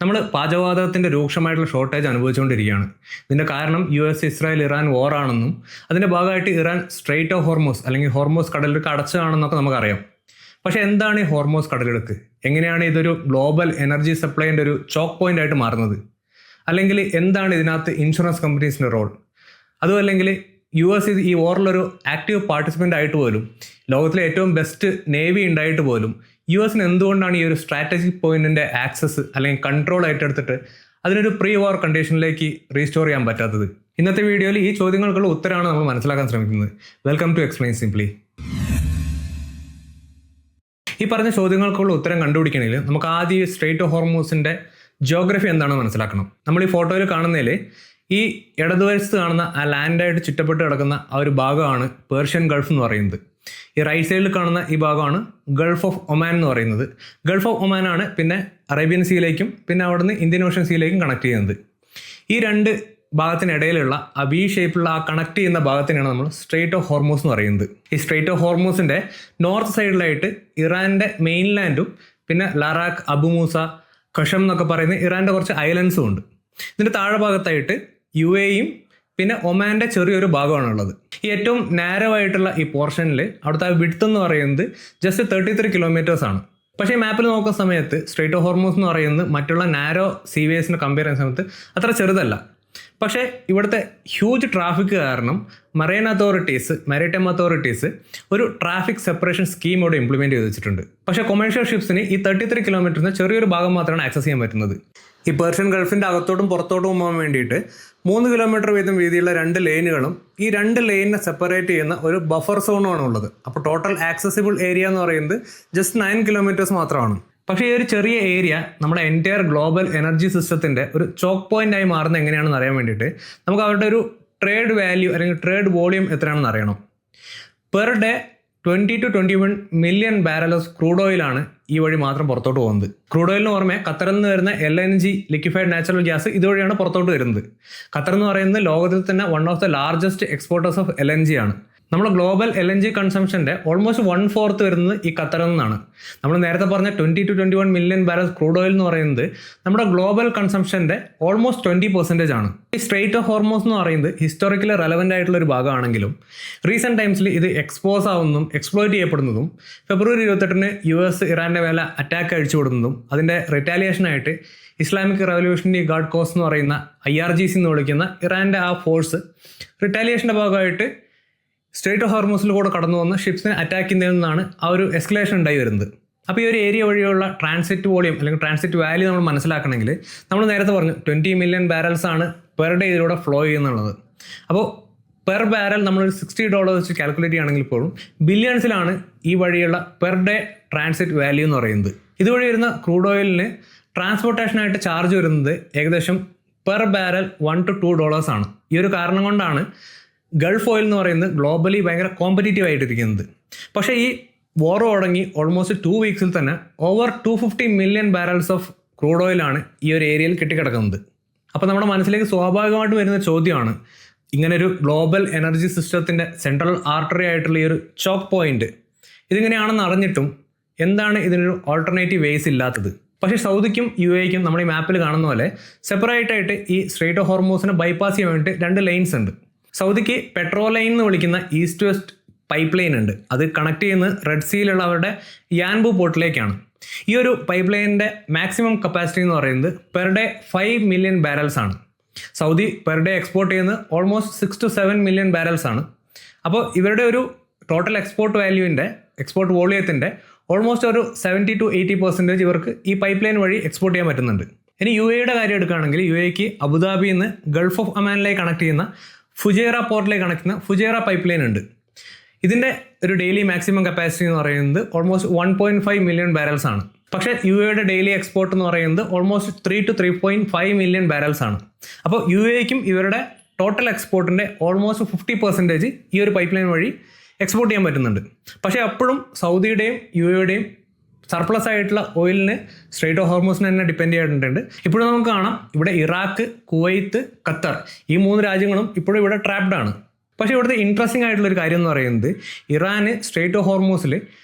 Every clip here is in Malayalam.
നമ്മൾ പാചകവാതകത്തിൻ്റെ രൂക്ഷമായിട്ടുള്ള ഷോർട്ടേജ് അനുഭവിച്ചുകൊണ്ടിരിക്കുകയാണ്. ഇതിൻ്റെ കാരണം US, ഇസ്രായേൽ, ഇറാൻ വാറാണെന്നും അതിൻ്റെ ഭാഗമായിട്ട് ഇറാൻ സ്ട്രെയിറ്റ് ഓഫ് ഹോർമോസ് അല്ലെങ്കിൽ ഹോർമോസ് കടലിടുക്ക് അടച്ചതാണെന്നൊക്കെ നമുക്കറിയാം. പക്ഷേ എന്താണ് ഈ ഹോർമോസ് കടലിടുക്ക്? എങ്ങനെയാണ് ഇതൊരു ഗ്ലോബൽ എനർജി സപ്ലൈൻ്റെ ഒരു ചോക്ക് പോയിന്റ് ആയിട്ട് മാറുന്നത്? അല്ലെങ്കിൽ എന്താണ് ഇതിനകത്ത് ഇൻഷുറൻസ് കമ്പനീസിൻ്റെ റോൾ? അതും അല്ലെങ്കിൽ US ഈ വാറിലൊരു ആക്റ്റീവ് പാർട്ടിസിപ്പൻ്റ് ആയിട്ട് പോലും, ലോകത്തിലെ ഏറ്റവും ബെസ്റ്റ് നേവി ഉണ്ടായിട്ട് പോലും US എന്തുകൊണ്ടാണ് ഈ ഒരു സ്ട്രാറ്റജിക് പോയിന്റിൻ്റെ ആക്സസ് അല്ലെങ്കിൽ കൺട്രോൾ ഏറ്റെടുത്തിട്ട് അതിനൊരു പ്രീ വാർ കണ്ടീഷനിലേക്ക് റീസ്റ്റോർ ചെയ്യാൻ പറ്റാത്തത്? ഇന്നത്തെ വീഡിയോയിൽ ഈ ചോദ്യങ്ങൾക്കുള്ള ഉത്തരമാണ് നമ്മൾ മനസ്സിലാക്കാൻ ശ്രമിക്കുന്നത്. Welcome to Explain Simply. ഈ പറഞ്ഞ ചോദ്യങ്ങൾക്കുള്ള ഉത്തരം കണ്ടുപിടിക്കണമെങ്കിൽ നമുക്ക് ആദ്യം ഈ സ്ട്രെയിറ്റ് ഓഫ് ഹോർമൂസിൻ്റെ ജിയോഗ്രഫി എന്താണെന്ന് മനസ്സിലാക്കണം. നമ്മൾ ഈ ഫോട്ടോയിൽ കാണുന്നതിൽ ഈ ഇടതുവശത്ത് കാണുന്ന ആ ലാൻഡായിട്ട് ചുറ്റപ്പെട്ട് കിടക്കുന്ന ആ ഒരു ഭാഗമാണ് പേർഷ്യൻ ഗൾഫ് എന്ന് പറയുന്നത്. ഈ റൈറ്റ് സൈഡിൽ കാണുന്ന ഈ ഭാഗമാണ് ഗൾഫ് ഓഫ് ഒമാൻ എന്ന് പറയുന്നത്. ഗൾഫ് ഓഫ് ഒമാനാണ് പിന്നെ അറേബ്യൻ സീയിലേക്കും പിന്നെ അവിടുന്ന് ഇന്ത്യൻ ഓഷ്യൻ സീയിലേക്കും കണക്ട് ചെയ്യുന്നത്. ഈ രണ്ട് ഭാഗത്തിനിടയിലുള്ള ആ വി ഷേപ്പിലുള്ള ആ കണക്ട് ചെയ്യുന്ന ഭാഗത്തിനാണ് നമ്മൾ സ്ട്രെയിറ്റ് ഓഫ് ഹോർമൂസ് എന്ന് പറയുന്നത്. ഈ സ്ട്രെയിറ്റ് ഓഫ് ഹോർമൂസിൻ്റെ നോർത്ത് സൈഡിലായിട്ട് ഇറാൻ്റെ മെയിൻലാൻഡും പിന്നെ ലറാഖ്, അബുമൂസ, കഷം എന്നൊക്കെ പറയുന്ന ഇറാൻ്റെ കുറച്ച് ഐലൻഡ്സും ഉണ്ട്. ഇതിൻ്റെ താഴെ ഭാഗത്തായിട്ട് UAEയും പിന്നെ ഒമാൻ്റെ ചെറിയൊരു ഭാഗമാണുള്ളത്. ഈ ഏറ്റവും നാരോ ആയിട്ടുള്ള ഈ പോർഷനിൽ അവിടുത്തെ ആ വിഡ്ത്ത് എന്ന് പറയുന്നത് ജസ്റ്റ് 33 കിലോമീറ്റേഴ്സ് ആണ്. പക്ഷേ ഈ മാപ്പിൽ നോക്കുന്ന സമയത്ത് സ്ട്രെയിറ്റ് ഓഫ് ഹോർമൂസ് എന്ന് പറയുന്നത് മറ്റുള്ള നാരോ സീവേസിനെ കമ്പയർ ചെയ്യുന്ന സമയത്ത് അത്ര ചെറുതല്ല. പക്ഷേ ഇവിടുത്തെ ഹ്യൂജ് ട്രാഫിക് കാരണം മാരിടൈം അതോറിറ്റീസ് ഒരു ട്രാഫിക് സെപ്പറേഷൻ സ്കീം ഇവിടെ ഇംപ്ലിമെൻറ്റ് ചെയ്ത് വെച്ചിട്ടുണ്ട്. പക്ഷേ കൊമേഴ്ഷ്യൽ ഷിപ്സിന് ഈ 33 കിലോമീറ്ററിന് ചെറിയൊരു ഭാഗം മാത്രമാണ് ആക്സസ് ചെയ്യാൻ പറ്റുന്നത്. ഈ പേർഷ്യൻ ഗൾഫിൻ്റെ അകത്തോട്ടും പുറത്തോട്ടും പോകാൻ വേണ്ടിയിട്ട് 3 കിലോമീറ്റർ വീതം വീതിയുള്ള 2 ലെയിനുകളും ഈ 2 ലെയിനിനെ സെപ്പറേറ്റ് ചെയ്യുന്ന ഒരു ബഫർ സോണുമാണ് ഉള്ളത്. അപ്പോൾ ടോട്ടൽ ആക്സസിബിൾ ഏരിയ എന്ന് പറയുന്നത് ജസ്റ്റ് 9 കിലോമീറ്റേഴ്സ് മാത്രമാണ്. പക്ഷേ ഈ ഒരു ചെറിയ ഏരിയ നമ്മുടെ എൻറ്റയർ ഗ്ലോബൽ എനർജി സിസ്റ്റത്തിൻ്റെ ഒരു ചോക്ക് പോയിന്റ് ആയി മാറുന്നത് എങ്ങനെയാണെന്ന് അറിയാൻ വേണ്ടിയിട്ട് നമുക്ക് അവരുടെ ഒരു ട്രേഡ് വാല്യൂ അല്ലെങ്കിൽ ട്രേഡ് വോളിയം എത്രയാണെന്ന് അറിയണം. Per day 20 to 21 million barrels crude ഓയിലാണ് ഈ വഴി മാത്രം പുറത്തോട്ട് പോകുന്നത്. ക്രൂഡ് ഓയിലിന് പുറമെ ഖത്തറിൽ നിന്ന് വരുന്ന LNG ലിക്വിഫൈഡ് നാച്ചുറൽ ഗ്യാസ് ഇതുവഴിയാണ് പുറത്തോട്ട് വരുന്നത്. ഖത്തർ എന്ന് പറയുന്നത് ലോകത്തിൽ തന്നെ one of the largest exporters of LNG ആണ്. നമ്മുടെ ഗ്ലോബൽ LNG കൺസംഷൻ്റെ ഓൾമോസ്റ്റ് 1/4 വരുന്നത് ഈ ഖത്തറിൽ നിന്നാണ്. നമ്മൾ നേരത്തെ പറഞ്ഞ 20 to 21 million barrels crude oil എന്ന് പറയുന്നത് നമ്മുടെ ഗ്ലോബൽ കൺസംഷൻ്റെ ഓൾമോസ്റ്റ് 20% ആണ്. ഈ സ്ട്രെയിറ്റ് ഓഫ് ഹോർമോസ് എന്ന് പറയുന്നത് ഹിസ്റ്റോറിക്കലി റെലവൻ്റ് ആയിട്ടുള്ള ഒരു ഭാഗമാണെങ്കിലും റീസെൻറ്റ് ടൈംസിൽ ഇത് എക്സ്പോസ് ആവുന്നതും എക്സ്പ്ലോയിറ്റ് ചെയ്യപ്പെടുന്നതും ഫെബ്രുവരി 28 US ഇറാൻ്റെ മേലെ അറ്റാക്ക് അഴിച്ചുവിടുന്നതും അതിൻ്റെ റിറ്റാലിയേഷനായിട്ട് ഇസ്ലാമിക് റവല്യൂഷണറി ഗാർഡ് കോഴ്സ് എന്ന് പറയുന്ന IRGC എന്ന് വിളിക്കുന്ന ഇറാൻ്റെ ആ ഫോഴ്സ് റിറ്റാലിയേഷൻ്റെ ഭാഗമായിട്ട് സ്ട്രെയിറ്റ് ഓഫ് ഹോർമൂസിൽ കൂടെ കടന്നു വന്ന് ഷിപ്സിനെ അറ്റാക്ക് ചെയ്യുന്നതിൽ നിന്നാണ് ആ ഒരു എസ്കലേഷൻ ഉണ്ടായി വരുന്നത്. അപ്പോൾ ഈ ഒരു ഏരിയ വഴിയുള്ള ട്രാൻസിറ്റ് വോളിയം അല്ലെങ്കിൽ ട്രാൻസിറ്റ് വാല്യൂ നമ്മൾ മനസ്സിലാക്കണമെങ്കിൽ നമ്മൾ നേരത്തെ പറഞ്ഞു 20 മില്യൺ ബാരൽസ് ആണ് പെർ ഡേ ഇതിലൂടെ ഫ്ലോ ചെയ്യുന്നുള്ളത്. അപ്പോൾ പെർ ബാരൽ നമ്മളൊരു $60 വെച്ച് കാൽക്കുലേറ്റ് ചെയ്യുകയാണെങ്കിൽ പോലും ബില്യൺസിലാണ് ഈ വഴിയുള്ള പെർ ഡേ ട്രാൻസിറ്റ് വാല്യൂ എന്ന് പറയുന്നത്. ഇതുവഴി വരുന്ന ക്രൂഡ് ഓയിലിന് ട്രാൻസ്പോർട്ടേഷനായിട്ട് ചാർജ് വരുന്നത് ഏകദേശം പെർ ബാരൽ $1 to $2 ആണ്. ഈ ഒരു കാരണം കൊണ്ടാണ് ഗൾഫ് ഓയിൽ എന്ന് പറയുന്നത് ഗ്ലോബലി ഭയങ്കര കോമ്പറ്റീറ്റീവ് ആയിട്ടിരിക്കുന്നത്. പക്ഷേ ഈ വാർ തുടങ്ങി ഓൾമോസ്റ്റ് 2 വീക്സിൽ തന്നെ over 250 million barrels of crude ഓയിലാണ് ഈ ഒരു ഏരിയയിൽ കെട്ടിക്കിടക്കുന്നത്. അപ്പോൾ നമ്മുടെ മനസ്സിലേക്ക് സ്വാഭാവികമായിട്ട് വരുന്ന ചോദ്യമാണ്, ഇങ്ങനൊരു ഗ്ലോബൽ എനർജി സിസ്റ്റത്തിൻ്റെ സെൻട്രൽ ആർട്ടറി ആയിട്ടുള്ള ഈ ഒരു ചോക്ക് പോയിന്റ് ഇതിങ്ങനെയാണെന്ന് അറിഞ്ഞിട്ടും എന്താണ് ഇതിനൊരു ഓൾട്ടർനേറ്റീവ് വേസ് ഇല്ലാത്തത്? പക്ഷേ സൗദിക്കും UAEക്കും നമ്മൾ ഈ മാപ്പിൽ കാണുന്ന പോലെ സെപ്പറേറ്റ് ആയിട്ട് ഈ സ്ട്രെയിറ്റ് ഓഫ് ഹോർമൂസിനെ ബൈപ്പാസ് ചെയ്യാൻ വേണ്ടിയിട്ട് 2 ലൈൻസ് ഉണ്ട്. സൗദിക്ക് പെട്രോൾ ലൈൻ എന്ന് വിളിക്കുന്ന ഈസ്റ്റ് വെസ്റ്റ് പൈപ്പ് ലൈൻ ഉണ്ട്. അത് കണക്ട് ചെയ്യുന്നത് റെഡ് സീയിലുള്ള അവരുടെ യാൻബു പോർട്ടിലേക്കാണ്. ഈ ഒരു പൈപ്പ് ലൈനിൻ്റെ മാക്സിമം കപ്പാസിറ്റി എന്ന് പറയുന്നത് പെർ ഡേ 5 മില്യൺ ബാരൽസ് ആണ്. സൗദി പെർ ഡേ എക്സ്പോർട്ട് ചെയ്യുന്നത് ഓൾമോസ്റ്റ് 6 to 7 മില്യൺ ബാരൽസ് ആണ്. അപ്പോൾ ഇവരുടെ ഒരു ടോട്ടൽ എക്സ്പോർട്ട് വോളിയത്തിൻ്റെ ഓൾമോസ്റ്റ് ഒരു 70 to 80% ഇവർക്ക് ഈ പൈപ്പ് ലൈൻ വഴി എക്സ്പോർട്ട് ചെയ്യാൻ പറ്റുന്നുണ്ട്. ഇനി UAEയുടെ കാര്യം എടുക്കുകയാണെങ്കിൽ UAEക്ക് അബുദാബിയിൽ നിന്ന് ഗൾഫ് ഓഫ് ഒമാനിലേക്ക് കണക്ട് ചെയ്യുന്ന ഫുജൈറ പോർട്ടിലേക്ക് കണക്ട് ചെയ്യുന്ന ഫുജൈറ പൈപ്പ് ലൈൻ ഉണ്ട്. ഇതിൻ്റെ ഒരു ഡെയിലി മാക്സിമം കപ്പാസിറ്റി എന്ന് പറയുന്നത് ഓൾമോസ്റ്റ് 1.5 മില്യൺ ബാരൽസ് ആണ്. പക്ഷേ UAEയുടെ ഡെയിലി എക്സ്പോർട്ട് എന്ന് പറയുന്നത് ഓൾമോസ്റ്റ് 3 to 3.5 മില്യൺ ബാരൽസ് ആണ്. അപ്പോൾ UAEക്കും ഇവരുടെ ടോട്ടൽ എക്സ്പോർട്ടിൻ്റെ ഓൾമോസ്റ്റ് 50% ഈ ഒരു പൈപ്പ് ലൈൻ വഴി എക്സ്പോർട്ട് ചെയ്യാൻ പറ്റുന്നുണ്ട്. പക്ഷേ അപ്പോഴും സൗദിയുടെയും UAEയുടെയും സർപ്ലസ് ആയിട്ടുള്ള ഓയിലിന് സ്ട്രെയിറ്റ് ഓഫ് ഹോർമൂസിനെ തന്നെ ഡിപ്പെൻഡ് ചെയ്തിട്ടുണ്ട്. ഇപ്പോഴും നമുക്ക് കാണാം ഇവിടെ ഇറാഖ്, കുവൈത്ത്, ഖത്തർ ഈ 3 രാജ്യങ്ങളും ഇപ്പോഴും ഇവിടെ ട്രാപ്ഡ് ആണ്. പക്ഷേ ഇവിടുത്തെ ഇൻട്രസ്റ്റിംഗ് ആയിട്ടുള്ളൊരു കാര്യം എന്ന് പറയുന്നത് ഇറാന് സ്ട്രെയിറ്റ് ഓഫ് ഹോർമൂസിൽ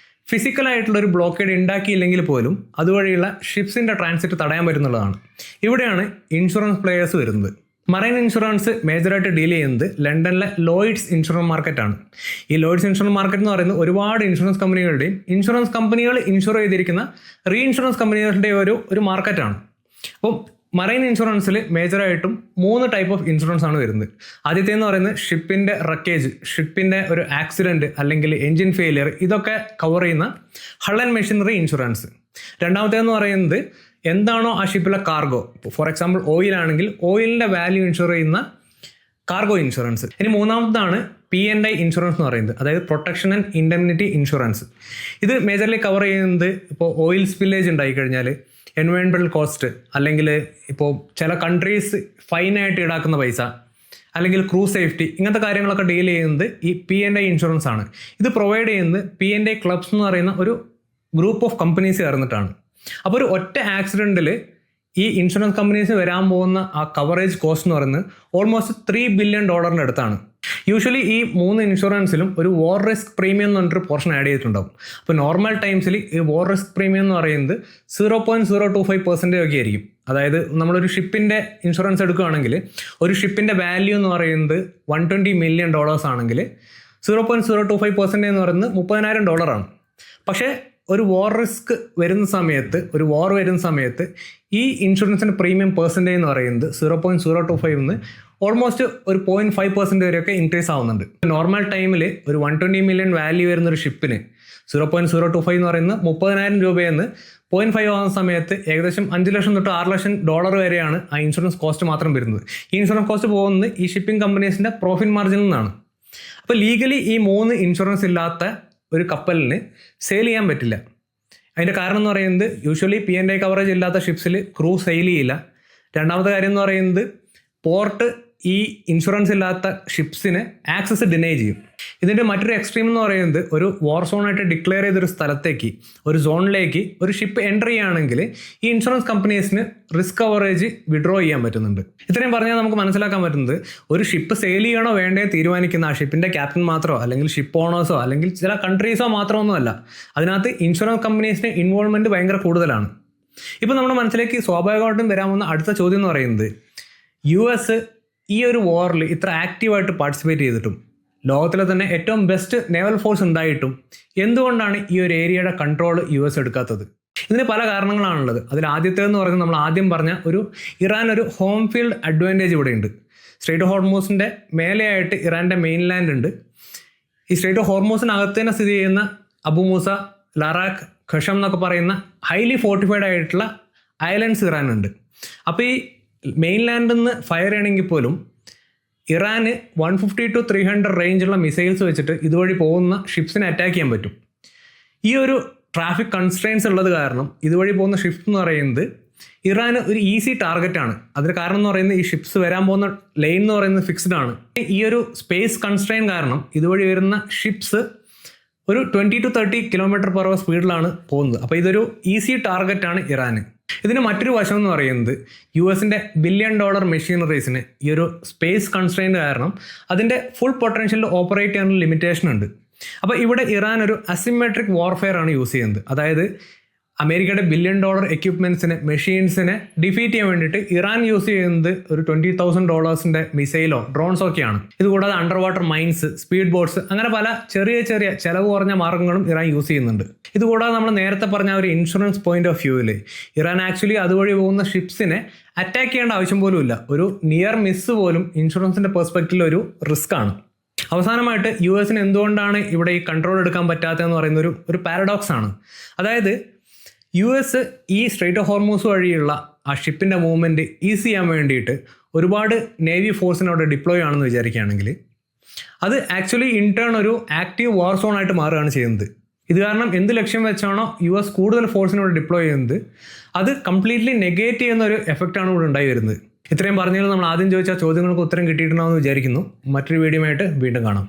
ഫിസിക്കലായിട്ടുള്ള ഒരു ബ്ലോക്കേഡ് ഉണ്ടാക്കിയില്ലെങ്കിൽ പോലും അതുവഴിയുള്ള ഷിപ്സിൻ്റെ ട്രാൻസിറ്റ് തടയാൻ പറ്റുന്നുള്ളതാണ്. ഇവിടെയാണ് ഇൻഷുറൻസ് പ്ലേയേഴ്സ് വരുന്നത്. മറൈൻ ഇൻഷുറൻസ് മേജറായിട്ട് ഡീൽ ചെയ്യുന്നത് ലണ്ടനിലെ ലോയിഡ്സ് ഇൻഷുറൻസ് മാർക്കറ്റാണ്. ഈ ലോയിഡ്സ് ഇൻഷുറൻസ് മാർക്കറ്റ് എന്ന് പറയുന്നത് ഒരുപാട് ഇൻഷുറൻസ് കമ്പനികളുടെയും ഇൻഷുറൻസ് കമ്പനികൾ ഇൻഷുർ ചെയ്തിരിക്കുന്ന റീ ഇൻഷുറൻസ് കമ്പനികളുടെ ഒരു മാർക്കറ്റാണ്. അപ്പം മറൈൻ ഇൻഷുറൻസിൽ മേജറായിട്ടും 3 ടൈപ്പ് ഓഫ് ഇൻഷുറൻസ് ആണ് വരുന്നത്. ആദ്യത്തെ എന്ന് പറയുന്നത് ഷിപ്പിൻ്റെ റക്കേജ്, ഷിപ്പിൻ്റെ ഒരു ആക്സിഡൻറ്റ് അല്ലെങ്കിൽ എൻജിൻ ഫെയിലിയർ, ഇതൊക്കെ കവർ ചെയ്യുന്ന ഹൾ ആൻഡ് മെഷീനറി ഇൻഷുറൻസ്. രണ്ടാമത്തേന്ന് പറയുന്നത് എന്താണോ ആ ഷിപ്പിലെ കാർഗോ, ഫോർ എക്സാമ്പിൾ ഓയിൽ ആണെങ്കിൽ ഓയിലിൻ്റെ വാല്യൂ ഇൻഷുർ ചെയ്യുന്ന കാർഗോ ഇൻഷുറൻസ്. ഇനി മൂന്നാമതാണ് P&I ഇൻഷുറൻസ് എന്ന് പറയുന്നത്, അതായത് പ്രൊട്ടക്ഷൻ ആൻഡ് ഇൻഡെംനിറ്റി ഇൻഷുറൻസ്. ഇത് മേജർലി കവർ ചെയ്യുന്നത് ഇപ്പോൾ ഓയിൽ സ്പില്ലേജ് ഉണ്ടായിക്കഴിഞ്ഞാൽ എൻവയോൺമെൻറ്റൽ കോസ്റ്റ്, അല്ലെങ്കിൽ ഇപ്പോൾ ചില കൺട്രീസ് ഫൈനായിട്ട് ഈടാക്കുന്ന പൈസ, അല്ലെങ്കിൽ ക്രൂ സേഫ്റ്റി, ഇങ്ങനത്തെ കാര്യങ്ങളൊക്കെ ഡീൽ ചെയ്യുന്നത് ഈ P&I ഇൻഷുറൻസ് ആണ്. ഇത് പ്രൊവൈഡ് ചെയ്യുന്നത് P&I ക്ലബ്സ് എന്ന് പറയുന്ന ഒരു ഗ്രൂപ്പ് ഓഫ് കമ്പനീസ് ചേർന്നിട്ടാണ്. അപ്പോൾ ഒരു ഒറ്റ ആക്സിഡൻറ്റിൽ ഈ ഇൻഷുറൻസ് കമ്പനീസ് വരാൻ പോകുന്ന ആ കവറേജ് കോസ്റ്റ് എന്ന് പറയുന്നത് ഓൾമോസ്റ്റ് $3 ബില്യൺ അടുത്താണ്. യൂഷ്വലി ഈ 3 ഇൻഷുറൻസിലും ഒരു വാർ റിസ്ക് പ്രീമിയം എന്ന് പറഞ്ഞൊരു പോർഷൻ ആഡ് ചെയ്തിട്ടുണ്ടാവും. അപ്പോൾ നോർമൽ ടൈംസിൽ ഈ വാർ റിസ്ക് പ്രീമിയം എന്ന് പറയുന്നത് 0.025% ഒക്കെ ആയിരിക്കും. അതായത് നമ്മളൊരു ഷിപ്പിൻ്റെ ഇൻഷുറൻസ് എടുക്കുകയാണെങ്കിൽ ഒരു ഷിപ്പിൻ്റെ വാല്യൂ എന്ന് പറയുന്നത് $120 മില്യൺ ആണെങ്കിൽ 0.025% എന്ന് പറയുന്നത് $30,000 ആണ്. പക്ഷേ ഒരു വാർ റിസ്ക് വരുന്ന സമയത്ത്, ഒരു വാർ വരുന്ന സമയത്ത് ഈ ഇൻഷുറൻസിൻ്റെ പ്രീമിയം പെർസെൻറ്റേജ് എന്ന് പറയുന്നത് 0.025 ഓൾമോസ്റ്റ് ഒരു 0.5% വരെയൊക്കെ ഇൻക്രീസ് ആവുന്നുണ്ട്. നോർമൽ ടൈമിൽ ഒരു $120 മില്യൺ വാല്യൂ വരുന്ന ഒരു ഷിപ്പിന് 0.025 എന്ന് പറയുന്നത് $30,000 0.5 ആവുന്ന സമയത്ത് ഏകദേശം $5 ലക്ഷം തൊട്ട് $6 ലക്ഷം വരെയാണ് ആ ഇൻഷുറൻസ് കോസ്റ്റ് മാത്രം വരുന്നത്. ഈ ഇൻഷുറൻസ് കോസ്റ്റ് പോകുന്നത് ഈ ഷിപ്പിംഗ് കമ്പനീസിൻ്റെ പ്രോഫിറ്റ് മാർജിനിൽ നിന്നാണ്. അപ്പോൾ ലീഗലി ഈ 3 ഇൻഷുറൻസ് ഇല്ലാത്ത ഒരു കപ്പലിന് സെയിൽ ചെയ്യാൻ പറ്റില്ല. അതിൻ്റെ കാരണം എന്ന് പറയുന്നത് യൂഷ്വലി P&I കവറേജ് ഇല്ലാത്ത ഷിപ്സിൽ ക്രൂ സെയിൽ ചെയ്യില്ല. രണ്ടാമത്തെ കാര്യം എന്ന് പറയുന്നത് പോർട്ട് ഈ ഇൻഷുറൻസ് ഇല്ലാത്ത ഷിപ്സിന് ആക്സസ് ഡിനൈ ചെയ്യും. ഇതിൻ്റെ മറ്റൊരു എക്സ്ട്രീം എന്ന് പറയുന്നത് ഒരു വാർ സോണായിട്ട് ഡിക്ലെയർ ചെയ്തൊരു സ്ഥലത്തേക്ക്, ഒരു സോണിലേക്ക് ഒരു ഷിപ്പ് എൻ്റർ ചെയ്യുകയാണെങ്കിൽ ഈ ഇൻഷുറൻസ് കമ്പനീസിന് റിസ്ക് കവറേജ് വിഡ്രോ ചെയ്യാൻ പറ്റുന്നുണ്ട്. ഇത്രയും പറഞ്ഞാൽ നമുക്ക് മനസ്സിലാക്കാൻ പറ്റുന്നത് ഒരു ഷിപ്പ് സെയിൽ ചെയ്യണോ വേണ്ടയോ തീരുമാനിക്കുന്ന ആ ഷിപ്പിൻ്റെ ക്യാപ്റ്റൻ മാത്രമോ അല്ലെങ്കിൽ ഷിപ്പ് ഓണേഴ്സോ അല്ലെങ്കിൽ ചില കൺട്രീസോ മാത്രമൊന്നുമല്ല. അതിനകത്ത് ഇൻഷുറൻസ് കമ്പനീസിൻ്റെ ഇൻവോൾവ്മെൻറ്റ് ഭയങ്കര കൂടുതലാണ്. ഇപ്പോൾ നമ്മുടെ മനസ്സിലേക്ക് സ്വാഭാവികമായിട്ടും വരാവുന്ന അടുത്ത ചോദ്യം എന്ന് പറയുന്നത് US ഈ ഒരു വാറിൽ ഇത്ര ആക്റ്റീവായിട്ട് പാർട്ടിസിപ്പേറ്റ് ചെയ്തിട്ടും ലോകത്തിലെ തന്നെ ഏറ്റവും ബെസ്റ്റ് നേവൽ ഫോഴ്സ് ഉണ്ടായിട്ടും എന്തുകൊണ്ടാണ് ഈ ഒരു ഏരിയയുടെ കൺട്രോൾ US എടുക്കാത്തത്? ഇതിന് പല കാരണങ്ങളാണുള്ളത്. അതിൽ ആദ്യത്തേതെന്ന് പറയുന്നത് നമ്മൾ ആദ്യം പറഞ്ഞ ഇറാൻ ഒരു ഹോം ഫീൽഡ് അഡ്വാൻറ്റേജ് ഇവിടെയുണ്ട്. സ്ട്രെയ്റ്റ് ഓഫ് ഹോർമൂസിൻ്റെ മേലെയായിട്ട് ഇറാൻ്റെ മെയിൻലാൻഡ് ഉണ്ട്. ഈ സ്ട്രെയ്റ്റ് ഓഫ് ഹോർമൂസിനകത്ത് തന്നെ സ്ഥിതി ചെയ്യുന്ന അബു മൂസ, ലറാഖ്, ഖഷം എന്നൊക്കെ പറയുന്ന ഹൈലി ഫോർട്ടിഫൈഡ് ആയിട്ടുള്ള ഐലൻഡ്സ് ഇറാനുണ്ട്. അപ്പോൾ ഈ മെയിൻലാൻഡിൽ നിന്ന് ഫയർ ചെയ്യണമെങ്കിൽ പോലും ഇറാന് 150 to 300 റേഞ്ചുള്ള മിസൈൽസ് വെച്ചിട്ട് ഇതുവഴി പോകുന്ന ഷിപ്സിനെ അറ്റാക്ക് ചെയ്യാൻ പറ്റും. ഈ ഒരു ട്രാഫിക് കൺസ്ട്രെയിൻസ് ഉള്ളത് കാരണം ഇതുവഴി പോകുന്ന ഷിപ്സ് എന്ന് പറയുന്നത് ഇറാന് ഒരു ഈസി ടാർഗറ്റാണ്. അതിന് കാരണം എന്ന് പറയുന്നത് ഈ ഷിപ്സ് വരാൻ പോകുന്ന ലൈൻ എന്ന് പറയുന്നത് ഫിക്സ്ഡ് ആണ്. ഈ ഒരു സ്പേസ് കൺസ്ട്രെയിൻ കാരണം ഇതുവഴി വരുന്ന ഷിപ്സ് ഒരു 20 to 30 km/h സ്പീഡിലാണ് പോകുന്നത്. അപ്പോൾ ഇതൊരു ഈസി ടാർഗറ്റാണ് ഇറാന്. ഇതിന് മറ്റൊരു വശം എന്ന് പറയുന്നത് US-ൻ്റെ $1 ബില്യൺ മെഷീനറീസിന് ഈ ഒരു സ്പേസ് കൺസ്ട്രെയിൻറ്റ് കാരണം അതിൻ്റെ ഫുൾ പൊട്ടൻഷ്യലിൽ ഓപ്പറേറ്റ് ചെയ്യാനുള്ള ലിമിറ്റേഷൻ ഉണ്ട്. അപ്പോൾ ഇവിടെ ഇറാൻ ഒരു അസിമെട്രിക് വാർഫെയർ ആണ് യൂസ് ചെയ്യുന്നത്. അതായത് അമേരിക്കയുടെ $1 ബില്യൺ എക്യുപ്മെൻറ്റ്സിനെ, മെഷീൻസിനെ ഡിഫീറ്റ് ചെയ്യാൻ വേണ്ടിയിട്ട് ഇറാൻ യൂസ് ചെയ്യുന്നത് ഒരു $20,000 മിസൈലോ ഡ്രോൺസോ ഒക്കെയാണ്. ഇതുകൂടാതെ underwater mines, speed boats, അങ്ങനെ പല ചെറിയ ചെറിയ ചിലവ് കുറഞ്ഞ മാർഗ്ഗങ്ങളും ഇറാൻ യൂസ് ചെയ്യുന്നുണ്ട്. ഇതുകൂടാതെ നമ്മൾ നേരത്തെ പറഞ്ഞ ഒരു ഇൻഷുറൻസ് പോയിന്റ് ഓഫ് വ്യൂവിൽ ഇറാൻ ആക്ച്വലി അതുവഴി പോകുന്ന ഷിപ്സിനെ അറ്റാക്ക് ചെയ്യേണ്ട ആവശ്യം പോലും ഇല്ല. ഒരു നിയർ മിസ് പോലും ഇൻഷുറൻസിൻ്റെ പെർസ്പെക്റ്റീവിൽ ഒരു റിസ്ക് ആണ്. അവസാനമായിട്ട് US-ന് എന്തുകൊണ്ടാണ് ഇവിടെ ഈ കൺട്രോൾ എടുക്കാൻ പറ്റാത്തതെന്ന് പറയുന്ന ഒരു പാരഡോക്സ് ആണ്. അതായത് US ഈ സ്ട്രെയ്റ്റ് ഓഫ് ഹോർമൂസ് വഴിയുള്ള ആ ഷിപ്പിൻ്റെ മൂവ്മെൻറ്റ് ഈസി ചെയ്യാൻ വേണ്ടിയിട്ട് ഒരുപാട് നേവി ഫോഴ്സിനെ അവിടെ ഡിപ്ലോയ് ആണെന്ന് വിചാരിക്കുകയാണെങ്കിൽ അത് ആക്ച്വലി ഇൻടേൺ ഒരു ആക്റ്റീവ് വാർ സോണായിട്ട് മാറുകയാണ് ചെയ്യുന്നത്. ഇത് കാരണം എന്ത് ലക്ഷ്യം വെച്ചാണോ US കൂടുതൽ ഫോഴ്സിനോട് ഡിപ്ലോയ് ചെയ്യുന്നത് അത് കംപ്ലീറ്റ്ലി നെഗേറ്റ് ചെയ്യുന്ന ഒരു എഫക്റ്റാണ് ഇവിടെ ഉണ്ടായി വരുന്നത്. ഇത്രയും പറഞ്ഞാൽ നമ്മൾ ആദ്യം ചോദിച്ച ചോദ്യങ്ങൾക്ക് ഉത്തരം കിട്ടിയിട്ടുണ്ടാവുമെന്ന് വിചാരിക്കുന്നു. മറ്റൊരു വീഡിയോ ആയിട്ട് വീണ്ടും കാണാം.